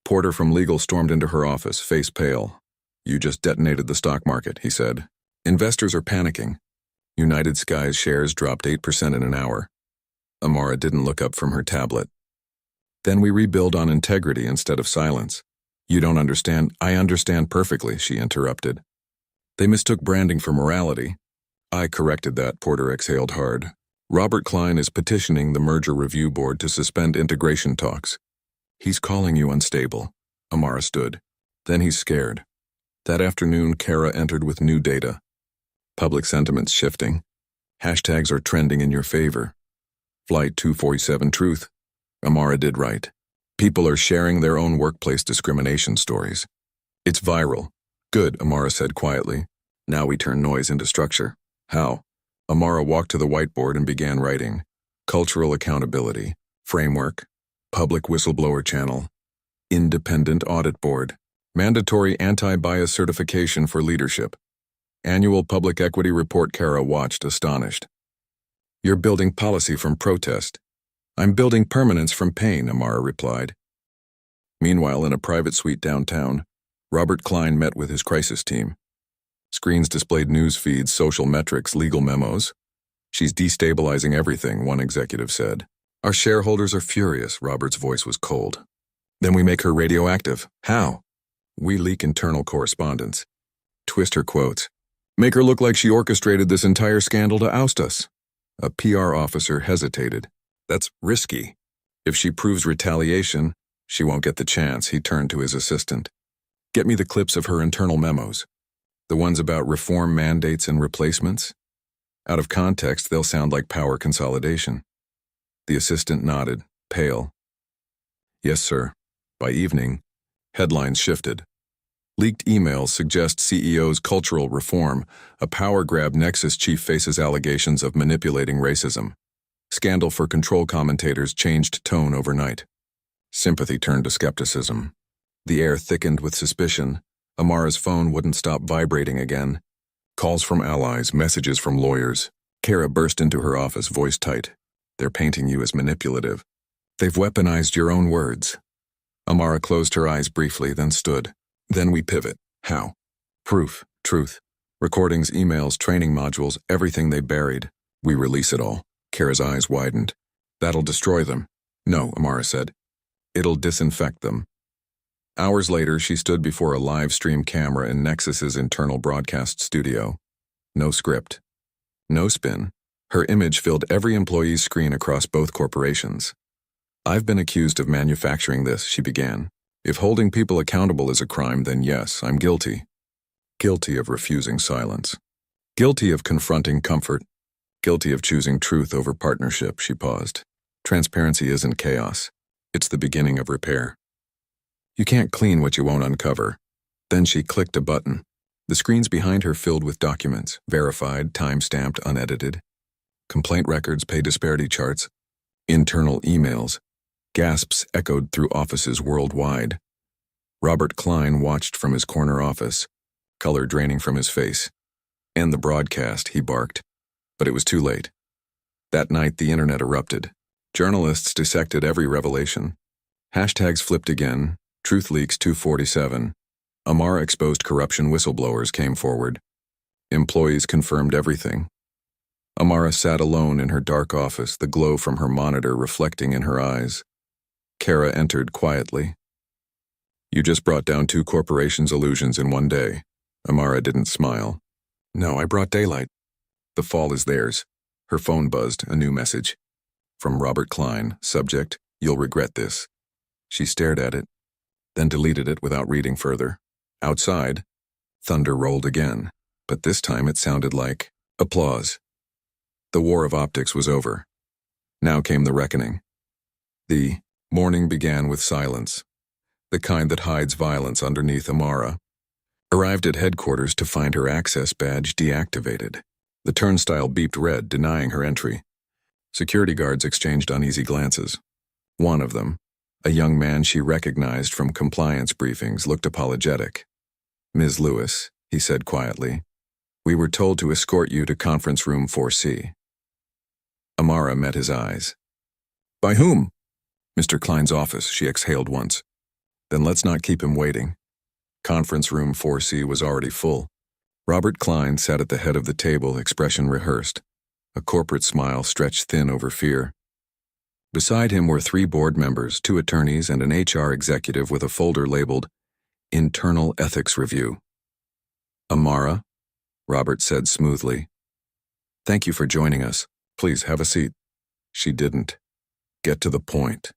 Porter from legal stormed into her office, face pale. You just detonated the stock market, he said. Investors are panicking. United Sky's shares dropped 8% in an hour. Amara didn't look up from her tablet. Then we rebuild on integrity instead of silence. You don't understand. I understand perfectly, she interrupted. They mistook branding for morality. I corrected that, Porter exhaled hard. Robert Klein is petitioning the merger review board to suspend integration talks. He's calling you unstable. Amara stood. Then he's scared. That afternoon, Kara entered with new data. Public sentiment's shifting. Hashtags are trending in your favor. Flight 247 truth. Amara did right. People are sharing their own workplace discrimination stories. It's viral. Good, Amara said quietly. Now we turn noise into structure. How? Amara walked to the whiteboard and began writing. Cultural accountability. Framework. Public whistleblower channel. Independent audit board. Mandatory anti-bias certification for leadership. Annual public equity report. Kara watched, astonished. You're building policy from protest. I'm building permanence from pain, Amara replied. Meanwhile, in a private suite downtown, Robert Klein met with his crisis team. Screens displayed news feeds, social metrics, legal memos. She's destabilizing everything, one executive said. Our shareholders are furious, Robert's voice was cold. Then we make her radioactive. How? We leak internal correspondence. Twist her quotes. Make her look like she orchestrated this entire scandal to oust us. A PR officer hesitated. That's risky. If she proves retaliation, she won't get the chance. He turned to his assistant. Get me the clips of her internal memos. The ones about reform mandates and replacements? Out of context, they'll sound like power consolidation. The assistant nodded, pale. Yes, sir. By evening, headlines shifted. Leaked emails suggest CEO's cultural reform. A power grab Nexus chief faces allegations of manipulating racism. Scandal for control commentators changed tone overnight. Sympathy turned to skepticism. The air thickened with suspicion. Amara's phone wouldn't stop vibrating again. Calls from allies, messages from lawyers. Kara burst into her office, voice tight. They're painting you as manipulative. They've weaponized your own words. Amara closed her eyes briefly, then stood. Then we pivot. How? Proof, truth. Recordings, emails, training modules, everything they buried. We release it all. Kara's eyes widened. That'll destroy them. No, Amara said. It'll disinfect them. Hours later, she stood before a live stream camera in Nexus's internal broadcast studio. No script. No spin. Her image filled every employee's screen across both corporations. I've been accused of manufacturing this, she began. If holding people accountable is a crime, then yes, I'm guilty. Guilty of refusing silence. Guilty of confronting comfort. Guilty of choosing truth over partnership, she paused. Transparency isn't chaos. It's the beginning of repair. You can't clean what you won't uncover. Then she clicked a button. The screens behind her filled with documents, verified, time-stamped, unedited. Complaint records, pay disparity charts, internal emails. Gasps echoed through offices worldwide. Robert Klein watched from his corner office, color draining from his face. End the broadcast, he barked. But it was too late. That night, the internet erupted. Journalists dissected every revelation. Hashtags flipped again. Truth leaks 247. Amara exposed corruption. Whistleblowers came forward. Employees confirmed everything. Amara sat alone in her dark office, the glow from her monitor reflecting in her eyes. Kara entered quietly. You just brought down 2 corporations' illusions in one day. Amara didn't smile. No, I brought daylight. The fall is theirs. Her phone buzzed, a new message. From Robert Klein, subject, you'll regret this. She stared at it, then deleted it without reading further. Outside, thunder rolled again, but this time it sounded like applause. The war of optics was over. Now came the reckoning. The morning began with silence, the kind that hides violence underneath. Amara arrived at headquarters to find her access badge deactivated. The turnstile beeped red, denying her entry. Security guards exchanged uneasy glances. One of them, a young man she recognized from compliance briefings, looked apologetic. Ms. Lewis, he said quietly, we were told to escort you to conference room 4C. Amara met his eyes. By whom? Mr. Klein's office, she exhaled once. Then let's not keep him waiting. Conference room 4C was already full. Robert Klein sat at the head of the table, expression rehearsed. A corporate smile stretched thin over fear. Beside him were 3 board members, 2 attorneys, and an HR executive with a folder labeled Internal Ethics Review. "Amara," Robert said smoothly. "Thank you for joining us. Please have a seat." She didn't. "Get to the point."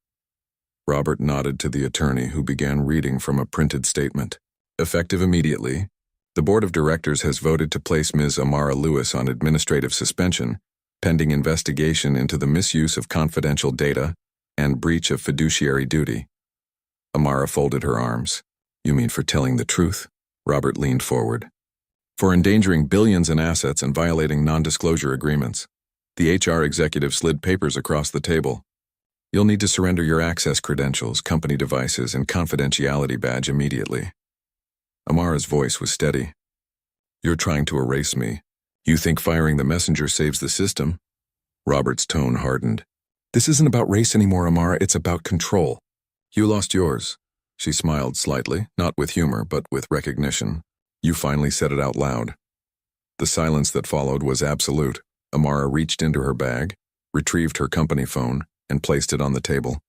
Robert nodded to the attorney, who began reading from a printed statement. "Effective immediately, the Board of Directors has voted to place Ms. Amara Lewis on administrative suspension, pending investigation into the misuse of confidential data and breach of fiduciary duty." Amara folded her arms. "You mean for telling the truth?" Robert leaned forward. "For endangering billions in assets and violating non-disclosure agreements." The HR executive slid papers across the table. "You'll need to surrender your access credentials, company devices, and confidentiality badge immediately." Amara's voice was steady. "You're trying to erase me. You think firing the messenger saves the system?" Robert's tone hardened. "This isn't about race anymore, Amara. It's about control. You lost yours." She smiled slightly, not with humor, but with recognition. "You finally said it out loud." The silence that followed was absolute. Amara reached into her bag, retrieved her company phone, and placed it on the table.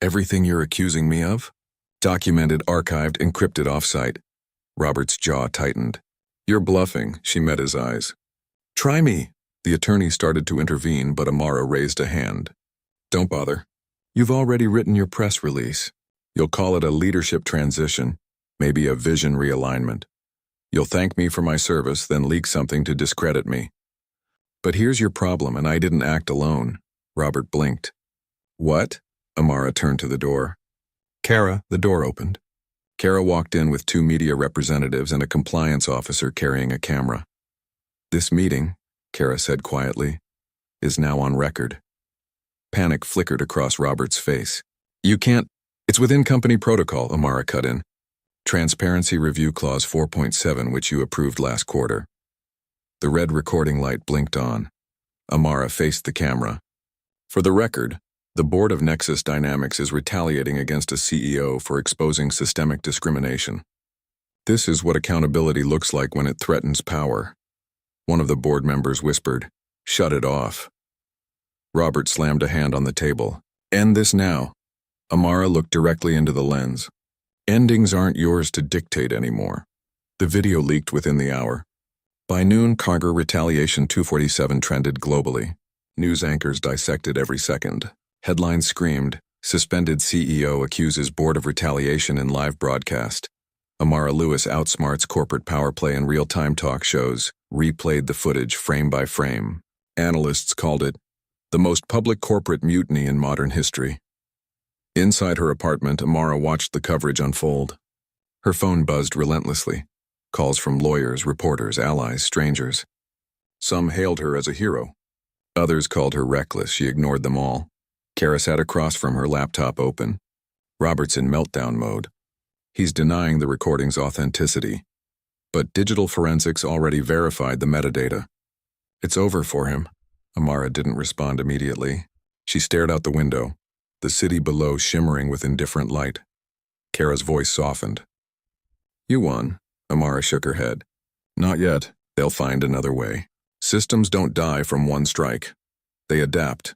"Everything you're accusing me of? Documented, archived, encrypted off-site." Robert's jaw tightened. "You're bluffing," she met his eyes. "Try me." The attorney started to intervene, but Amara raised a hand. "Don't bother. You've already written your press release. You'll call it a leadership transition, maybe a vision realignment. You'll thank me for my service, then leak something to discredit me. But here's your problem, and I didn't act alone." Robert blinked. "What?" Amara turned to the door. "Kara," the door opened. Kara walked in with 2 media representatives and a compliance officer carrying a camera. "This meeting," Kara said quietly, "is now on record." Panic flickered across Robert's face. "You can't. It's within company protocol," Amara cut in. "Transparency Review Clause 4.7, which you approved last quarter." The red recording light blinked on. Amara faced the camera. "For the record, the board of Nexus Dynamics is retaliating against a CEO for exposing systemic discrimination. This is what accountability looks like when it threatens power." One of the board members whispered, "Shut it off." Robert slammed a hand on the table. "End this now." Amara looked directly into the lens. "Endings aren't yours to dictate anymore." The video leaked within the hour. By noon, Carger Retaliation 247 trended globally. News anchors dissected every second. Headlines screamed, "Suspended CEO accuses Board of Retaliation in live broadcast." Amara Lewis outsmarts corporate power play in real-time talk shows, replayed the footage frame by frame. Analysts called it the most public corporate mutiny in modern history. Inside her apartment, Amara watched the coverage unfold. Her phone buzzed relentlessly. Calls from lawyers, reporters, allies, strangers. Some hailed her as a hero. Others called her reckless. She ignored them all. Kara sat across from her, laptop open. Robert's in meltdown mode. He's denying the recording's authenticity. But digital forensics already verified the metadata. It's over for him. Amara didn't respond immediately. She stared out the window, the city below shimmering with indifferent light. Kara's voice softened. "You won." Amara shook her head. "Not yet. They'll find another way. Systems don't die from one strike. They adapt."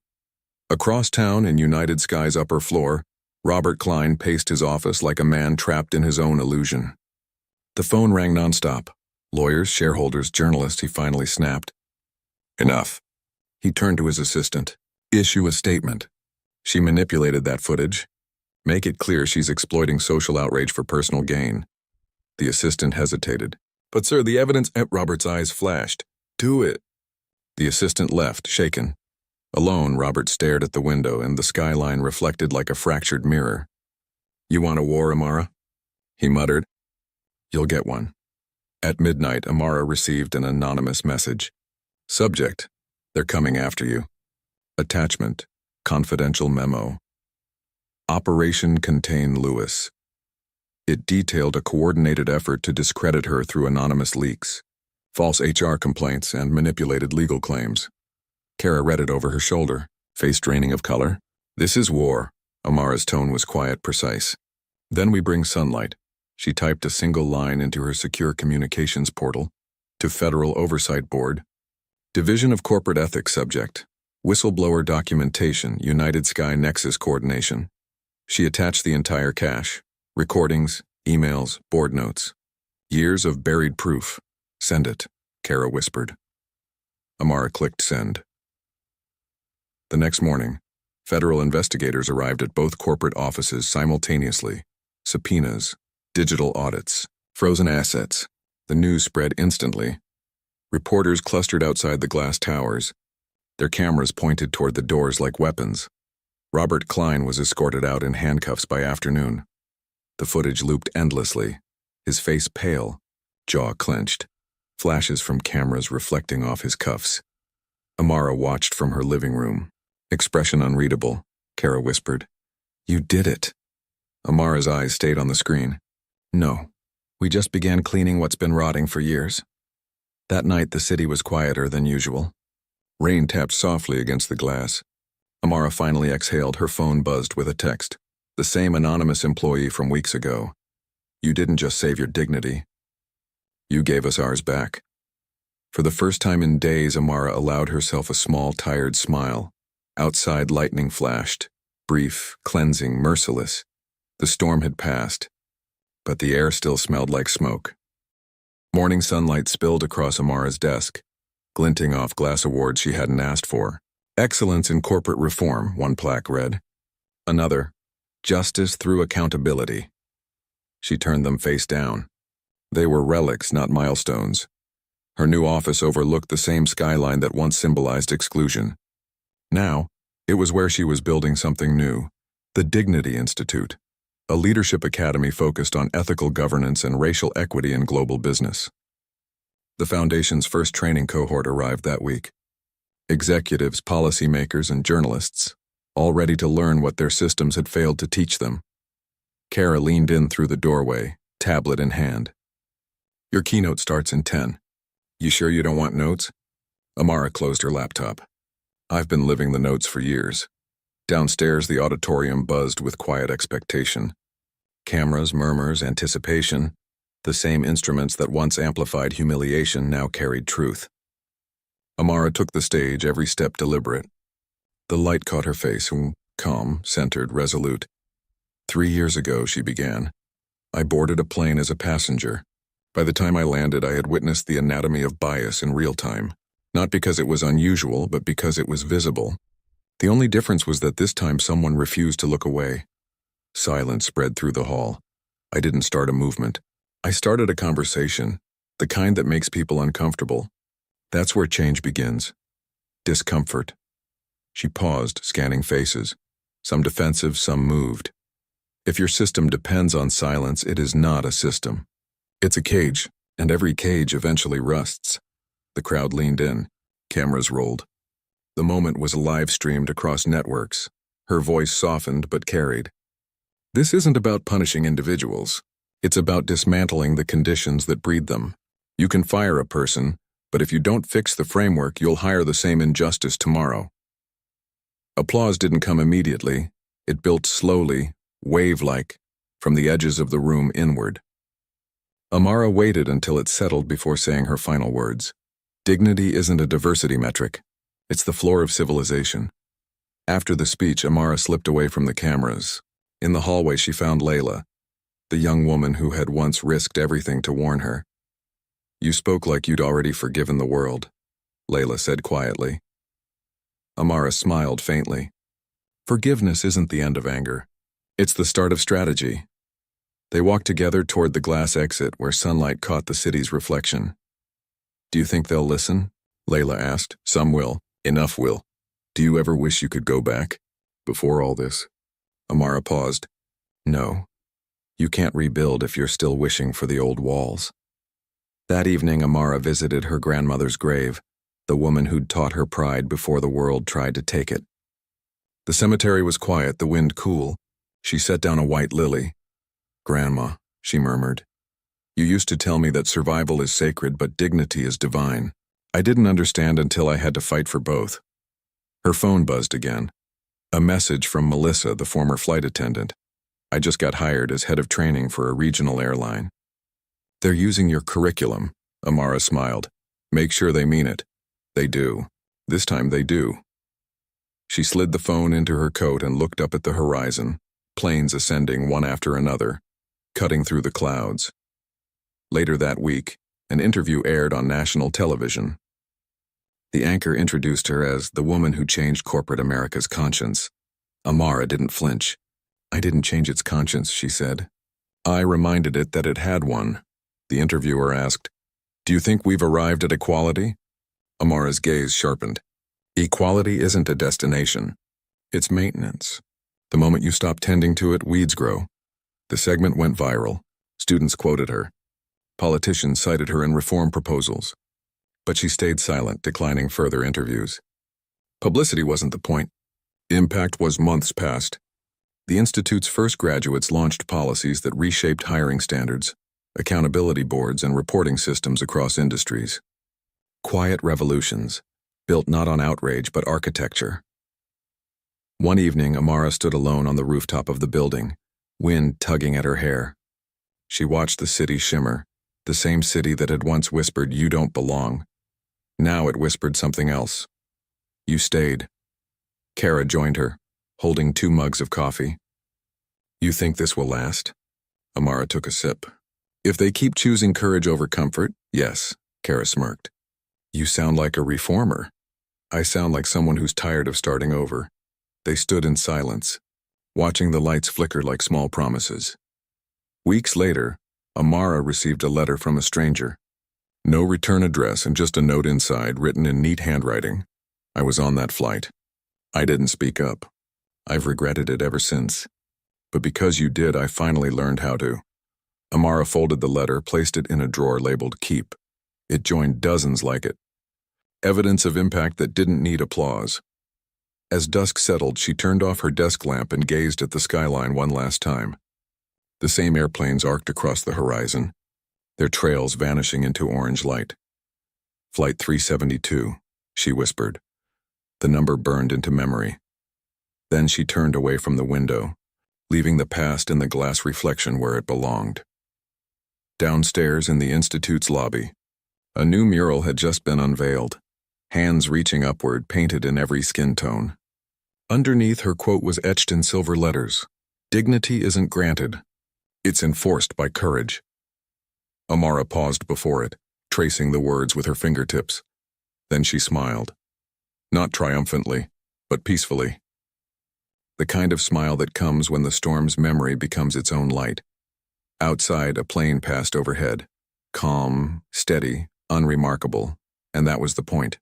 Across town in United Sky's upper floor, Robert Klein paced his office like a man trapped in his own illusion. The phone rang nonstop. Lawyers, shareholders, journalists, he finally snapped. "Enough." He turned to his assistant. "Issue a statement." She manipulated that footage. "Make it clear she's exploiting social outrage for personal gain." The assistant hesitated. "But sir, the evidence..." Robert's eyes flashed. "Do it." The assistant left, shaken. Alone, Robert stared at the window, and the skyline reflected like a fractured mirror. "You want a war, Amara?" he muttered. "You'll get one." At midnight, Amara received an anonymous message. Subject: "They're coming after you." Attachment: confidential memo. Operation Contain Lewis. It detailed a coordinated effort to discredit her through anonymous leaks, false HR complaints, and manipulated legal claims. Kara read it over her shoulder, face draining of color. "This is war." Amara's tone was quiet, precise. "Then we bring sunlight." She typed a single line into her secure communications portal. "To Federal Oversight Board. Division of Corporate Ethics subject. Whistleblower documentation, United Sky Nexus coordination. She attached the entire cache. Recordings, emails, board notes. Years of buried proof. Send it, Kara whispered. Amara clicked send. The next morning, federal investigators arrived at both corporate offices simultaneously. Subpoenas, digital audits, frozen assets. The news spread instantly. Reporters clustered outside the glass towers. Their cameras pointed toward the doors like weapons. Robert Klein was escorted out in handcuffs by afternoon. The footage looped endlessly, his face pale, jaw clenched, flashes from cameras reflecting off his cuffs. Amara watched from her living room. Expression unreadable, Kara whispered. You did it. Amara's eyes stayed on the screen. No, we just began cleaning what's been rotting for years. That night the city was quieter than usual. Rain tapped softly against the glass. Amara finally exhaled. Her phone buzzed with a text. The same anonymous employee from weeks ago. You didn't just save your dignity. You gave us ours back. For the first time in days, Amara allowed herself a small, tired smile. Outside, lightning flashed. Brief, cleansing, merciless. The storm had passed, but the air still smelled like smoke. Morning sunlight spilled across Amara's desk, glinting off glass awards she hadn't asked for. Excellence in corporate reform, one plaque read. Another, justice through accountability. She turned them face down. They were relics, not milestones. Her new office overlooked the same skyline that once symbolized exclusion. Now, it was where she was building something new, the Dignity Institute, a leadership academy focused on ethical governance and racial equity in global business. The foundation's first training cohort arrived that week. Executives, policymakers, and journalists, all ready to learn what their systems had failed to teach them. Kara leaned in through the doorway, tablet in hand. Your keynote starts in 10. You sure you don't want notes? Amara closed her laptop. I've been living the notes for years. Downstairs, the auditorium buzzed with quiet expectation. Cameras, murmurs, anticipation. The same instruments that once amplified humiliation now carried truth. Amara took the stage, every step deliberate. The light caught her face, calm, centered, resolute. 3 years ago, she began. I boarded a plane as a passenger. By the time I landed, I had witnessed the anatomy of bias in real time. Not because it was unusual, but because it was visible. The only difference was that this time someone refused to look away. Silence spread through the hall. I didn't start a movement. I started a conversation, the kind that makes people uncomfortable. That's where change begins. Discomfort. She paused, scanning faces. Some defensive, some moved. If your system depends on silence, it is not a system. It's a cage, and every cage eventually rusts. The crowd leaned in. Cameras rolled. The moment was live-streamed across networks. Her voice softened but carried. This isn't about punishing individuals. It's about dismantling the conditions that breed them. You can fire a person, but if you don't fix the framework, you'll hire the same injustice tomorrow. Applause didn't come immediately. It built slowly, wave-like, from the edges of the room inward. Amara waited until it settled before saying her final words. Dignity isn't a diversity metric. It's the floor of civilization. After the speech, Amara slipped away from the cameras. In the hallway, she found Layla, the young woman who had once risked everything to warn her. You spoke like you'd already forgiven the world, Layla said quietly. Amara smiled faintly. Forgiveness isn't the end of anger. It's the start of strategy. They walked together toward the glass exit where sunlight caught the city's reflection. Do you think they'll listen? Layla asked. Some will. Enough will. Do you ever wish you could go back? Before all this? Amara paused. No. You can't rebuild if you're still wishing for the old walls. That evening, Amara visited her grandmother's grave, the woman who'd taught her pride before the world tried to take it. The cemetery was quiet, the wind cool. She set down a white lily. Grandma, she murmured. You used to tell me that survival is sacred, but dignity is divine. I didn't understand until I had to fight for both. Her phone buzzed again. A message from Melissa, the former flight attendant. I just got hired as head of training for a regional airline. They're using your curriculum, Amara smiled. Make sure they mean it. They do. This time they do. She slid the phone into her coat and looked up at the horizon, planes ascending one after another, cutting through the clouds. Later that week, an interview aired on national television. The anchor introduced her as the woman who changed corporate America's conscience. Amara didn't flinch. "I didn't change its conscience," she said. "I reminded it that it had one." The interviewer asked, "Do you think we've arrived at equality?" Amara's gaze sharpened. "Equality isn't a destination. It's maintenance. The moment you stop tending to it, weeds grow." The segment went viral. Students quoted her. Politicians cited her in reform proposals. But she stayed silent, declining further interviews. Publicity wasn't the point. Impact was months past. The Institute's first graduates launched policies that reshaped hiring standards, accountability boards, and reporting systems across industries. Quiet revolutions, built not on outrage but architecture. One evening, Amara stood alone on the rooftop of the building, wind tugging at her hair. She watched the city shimmer, the same city that had once whispered, "You don't belong." Now it whispered something else. "You stayed." Kara joined her, holding 2 mugs of coffee. "You think this will last?" Amara took a sip. "If they keep choosing courage over comfort, yes," Kara smirked. "You sound like a reformer." "I sound like someone who's tired of starting over." They stood in silence, watching the lights flicker like small promises. Weeks later, Amara received a letter from a stranger. No return address and just a note inside written in neat handwriting. "I was on that flight. I didn't speak up. I've regretted it ever since. But because you did, I finally learned how to." Amara folded the letter, placed it in a drawer labeled Keep. It joined dozens like it. Evidence of impact that didn't need applause. As dusk settled, she turned off her desk lamp and gazed at the skyline one last time. The same airplanes arced across the horizon, their trails vanishing into orange light. "Flight 372, she whispered. The number burned into memory. Then she turned away from the window, leaving the past in the glass reflection where it belonged. Downstairs in the Institute's lobby, a new mural had just been unveiled, hands reaching upward, painted in every skin tone. Underneath, her quote was etched in silver letters. "Dignity isn't granted. It's enforced by courage." Amara paused before it, tracing the words with her fingertips. Then she smiled. Not triumphantly, but peacefully. The kind of smile that comes when the storm's memory becomes its own light. Outside, a plane passed overhead. Calm, steady, unremarkable, and that was the point.